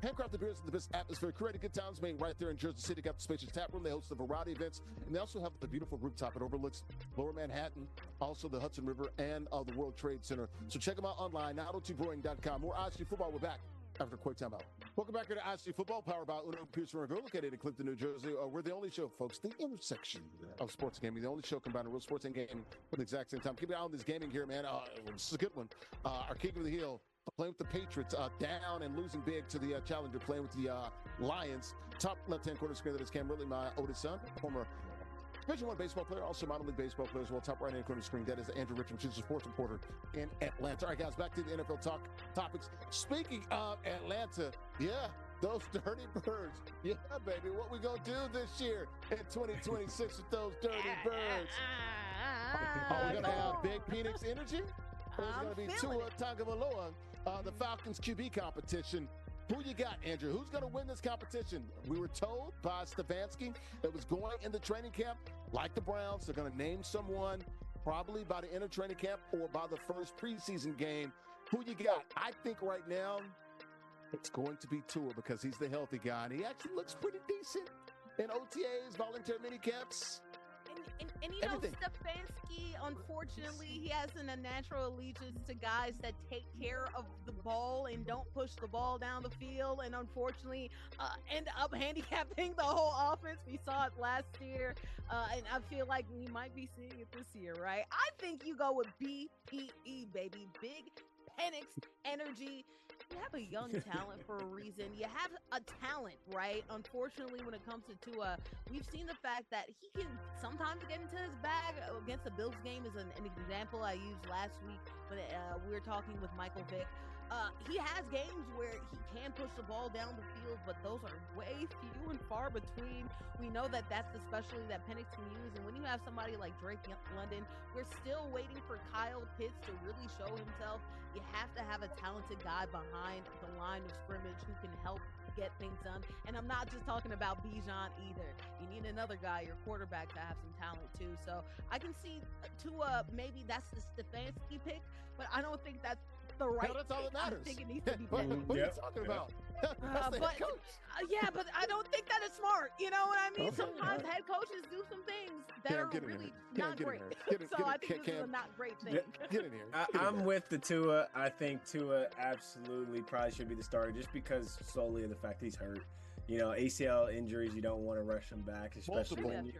Handcrafted beers in the best atmosphere. Created good times made right there in Jersey City. Got the spacious tap room. They host a variety of events. And they also have the beautiful rooftop. It overlooks Lower Manhattan, also the Hudson River, and the World Trade Center. So check them out online, 902brewing.com. More ISG football. We're back after a quick timeout. Welcome back here to ISG Football, powered by Uno Pearson Review, located in Clifton, New Jersey. We're the only show, folks, the intersection of sports and gaming, the only show combining real sports and gaming at the exact same time. Keep an eye on this gaming here, man. This is a good one. Our king of the hill, playing with the Patriots, down and losing big to the Challenger, playing with the Lions. Top left-hand corner screen, that is Cam Ridley, my oldest son, former Division I baseball player, also minor league baseball player as well. Top right-hand corner screen, that is Andrea Richmond. She's a sports reporter in Atlanta. All right, guys, back to the NFL topics. Speaking of Atlanta, yeah, those dirty birds. Yeah, baby, what we gonna do this year in 2026 with those dirty birds? Are we gonna have big Penix energy? Or is it gonna be Tua Tagovailoa, the Falcons QB competition? Who you got, Andrew? Who's going to win this competition? We were told by Stefanski that was going in the training camp, like the Browns, they're going to name someone probably by the end of training camp or by the first preseason game. Who you got? I think right now it's going to be Tua because he's the healthy guy, and he actually looks pretty decent in OTAs, voluntary minicamps. And you know, Stefanski, unfortunately, he has a natural allegiance to guys that take care of the ball and don't push the ball down the field, and unfortunately end up handicapping the whole offense. We saw it last year, and I feel like we might be seeing it this year, right? I think you go with BPE, baby. Big Penix energy. You have a young talent for a reason. You have a talent, right? Unfortunately, when it comes to Tua, we've seen the fact that he can sometimes get into his bag. Against the Bills game is an example I used last week when we were talking with Michael Vick. He has games where he can push the ball down the field, but those are way few and far between. We know that that's the specialty that Penix can use. And when you have somebody like Drake London, we're still waiting for Kyle Pitts to really show himself. You have to have a talented guy behind the line of scrimmage who can help get things done. And I'm not just talking about Bijan either. You need another guy, your quarterback, to have some talent too. So I can see Tua, maybe that's the Stefanski pick, but I don't think that's the right. No, that's all that matters. I think it needs to be. What are you talking about? But I don't think that is smart. You know what I mean? Sometimes head coaches do some things that are really not great. So I think this is a not great thing. Get in here. I'm with the Tua. I think Tua absolutely probably should be the starter just because solely of the fact he's hurt. You know, ACL injuries, you don't want to rush them back, especially when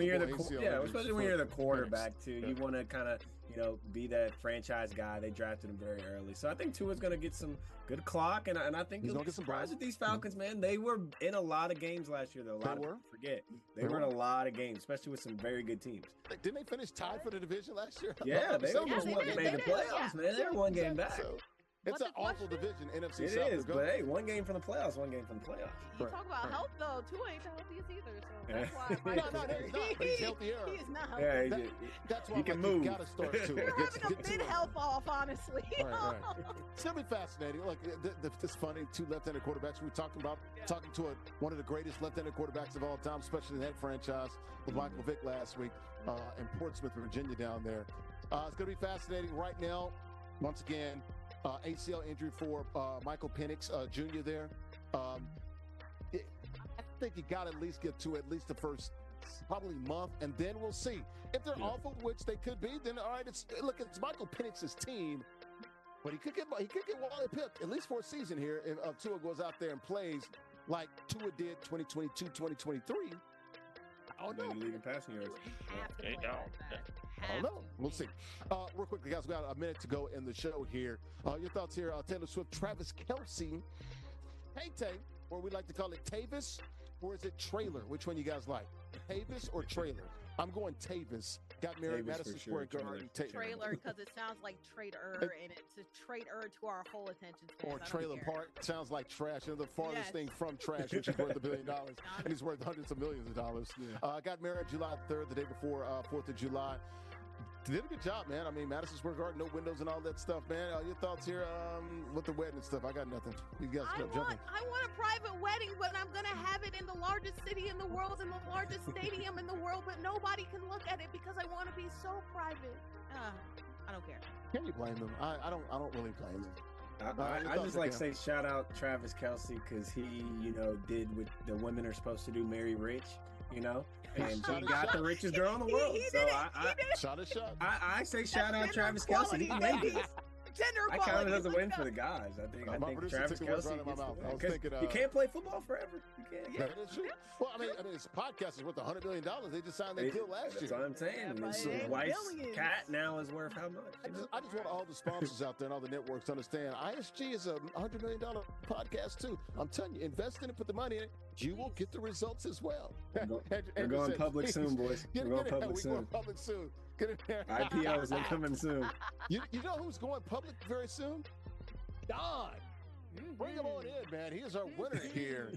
you're the quarterback too. You want to kind of, you know, be that franchise guy. They drafted him very early, so I think Tua's going to get some good clock, and I think he'll get surprised with these Falcons, man. They were in a lot of games last year, though. A lot of people forget they were in a lot of games, especially with some very good teams. Didn't they finish tied for the division last year? Yeah, they almost made the playoffs, man. They were one game back. It's an awful division, NFC South. It is, but hey, one game from the playoffs, one game from the playoffs. You talk about health, though. Tua ain't the healthiest either, so that's why. No, he's not. He's healthier. He is not healthy. That's why he can move. You got to start Tua. We're having a mid-health off, honestly. Right. It's going to be fascinating. Look, it's funny. Two left-handed quarterbacks. We were talking to one of the greatest left-handed quarterbacks of all time, especially in that franchise, with Michael Vick last week in Portsmouth, Virginia, down there. It's going to be fascinating right now. Once again, ACL injury for Michael Penix Jr. there. I think you got to at least get to at least the first probably month, and then we'll see. If they're awful, which they could be, then all right, it's Michael Penix's team, but he could get Wally picked at least for a season here if Tua goes out there and plays like Tua did 2022, 2023. I don't know. Leading passing yards. I don't know. We'll see. Real quickly, guys, we got a minute to go in the show here. Your thoughts here, Taylor Swift, Travis Kelce, Tay, or we like to call it Tavis, or is it Trailer? Which one you guys like, Tavis or Trailer? I'm going Tavis. Got married Madison Square Garden. Trailer, because it sounds like traitor, and it's a traitor to our whole attention span. Or Trailer Park sounds like trash. And the farthest thing from trash, which is worth $1 billion, and he's worth hundreds of millions of dollars. Got married July 3rd, the day before 4th of July. Did a good job, man. I mean, Madison Square Garden, no windows and all that stuff, man. Your thoughts here with the wedding and stuff? I got nothing. You guys kept jumping. I want a private wedding, but I'm going to have it in the largest city in the world, in the largest stadium in the world, but nobody can look at it because I want to be so private. I don't care. Can you blame them? I don't really blame them. I just like say shout out Travis Kelce because he, did what the women are supposed to do, marry rich, and he got the richest girl in the world. I say shout out Travis Kelce. He made it. I count it as a win for the guys. I think Travis Kelce you can't play football forever. You can't. Yeah, that's true. Well, I mean, this podcast is worth $100 million. They just signed that deal last year. That's what I'm saying. His wife's cat now is worth how much? I just want all the sponsors out there and all the networks to understand ISG is a $100 million podcast too. I'm telling you, invest in it, put the money in it. You will get the results as well. We're going public soon, boys. We're going public soon. Get in there. IPOs are coming soon. You know who's going public very soon? Don. Bring him on in, man. He is our winner here.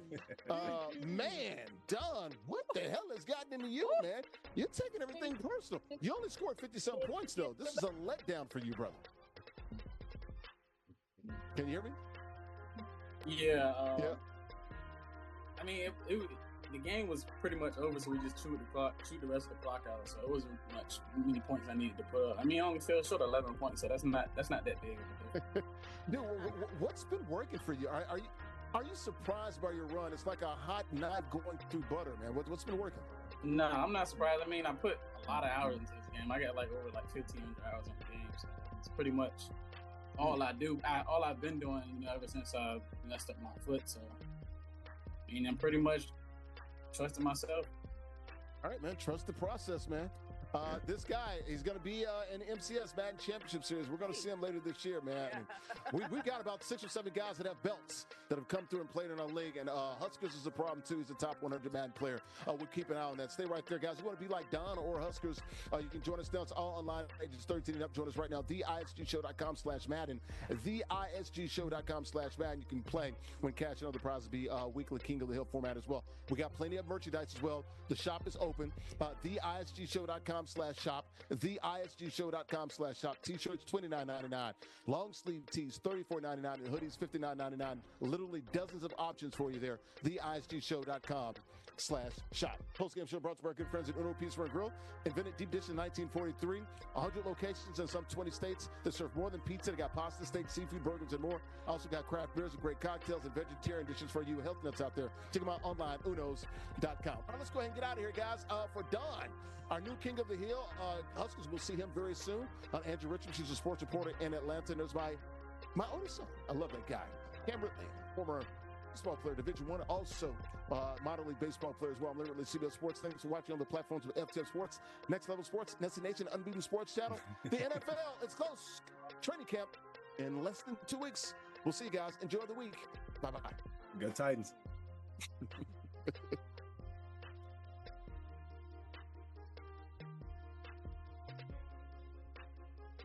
Man, Don, what the hell has gotten into you, man? You're taking everything personal. You only scored 50-some points, though. This is a letdown for you, brother. Can you hear me? Yeah. I mean, the game was pretty much over, so we just chewed the rest of the clock out. So it wasn't many points I needed to put up. I mean, I only fell short of 11 points, so that's not that big of a deal. Dude, what's been working for you? Are you surprised by your run? It's like a hot knife going through butter, man. What's been working? No, I'm not surprised. I mean, I put a lot of hours into this game. I got over 1,500 hours in the game, so it's pretty much all I do. All I've been doing, ever since I messed up my foot. So, I mean, I'm pretty much trusting myself. All right, man. Trust the process, man. This guy, he's going to be in MCS Madden Championship Series. We're going to see him later this year, man. And we've got about 6 or 7 guys that have belts that have come through and played in our league. And Huskers is a problem, too. He's a top 100 Madden player. We'll keep an eye on that. Stay right there, guys. You want to be like Don or Huskers, you can join us now. It's all online. Ages 13 and up. Join us right now. TheISGShow.com/Madden. TheISGShow.com/Madden. You can play when cashing other prizes be weekly King of the Hill format as well. We got plenty of merchandise as well. The shop is open. TheISGShow.com/shop. TheISGShow.com/shop. T-shirts $29.99. Long sleeve tees $34.99 and hoodies $59.99. Literally dozens of options for you there. TheISGShow.com/shop. Post-game show brought to you by our good friends at Uno Pizza and Grill. Invented deep dish in 1943. 100 locations in some 20 states that serve more than pizza. They got pasta, steak, seafood, burgers, and more. Also got craft beers and great cocktails and vegetarian dishes for you health nuts out there. Check them out online, unos.com. All right, let's go ahead and get out of here, guys. For Don, our new King of the Hill, Huskers will see him very soon. Andrea Richmond, she's a sports reporter in Atlanta. And there's my oldest son. I love that guy. Cam Ridley, former baseball player, Division I, also minor league baseball player as well. I'm Larry Ridley, CBS Sports. Thanks for watching on the platforms of FTF Sports, Next Level Sports, NESN Nation, Unbeaten Sports Channel. The NFL, it's close. Training camp in less than 2 weeks. We'll see you guys. Enjoy the week. Bye-bye. Go Titans.